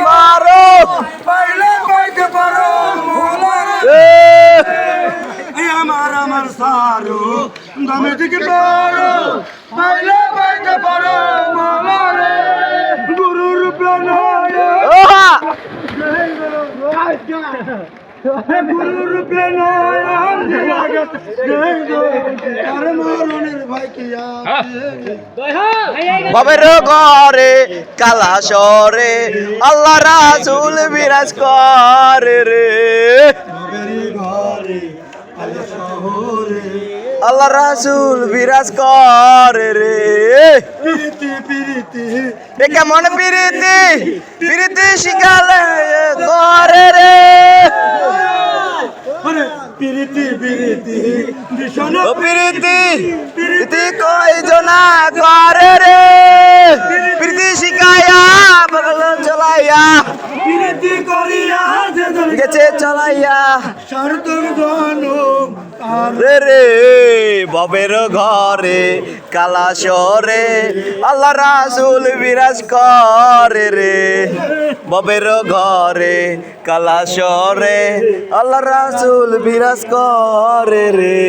মারো পাইলে পাইতে পারো আমার সারো দমে দিকে পারো পাইলে পাইতে পারো মামারে গুরুর প্রণয় গুরুর প্রণয় বাবের ঘরে কালাসরে আল্লাহ রাসূল বিরাজ করে রে আল্লাহ রাসূল বিরাজ করে রে এ কেমন প্রীতি প্রীতি শিখালে করে রে প্রীতি প্রীতি ভীষণ ও প্রীতি প্রীতি কয়জনা করে রে প্রীতি শিখাইয়া বগল চলাইয়া প্রীতি করিয়া গেছে চলাইয়া সার্থক জানো রে রে বাবের ঘরে কালাসরে আল্লাহ রাসূল বিরাজ করে রে বাবের ঘরে কালাসরে আল্লাহ রাসূল বিরাজ করে রে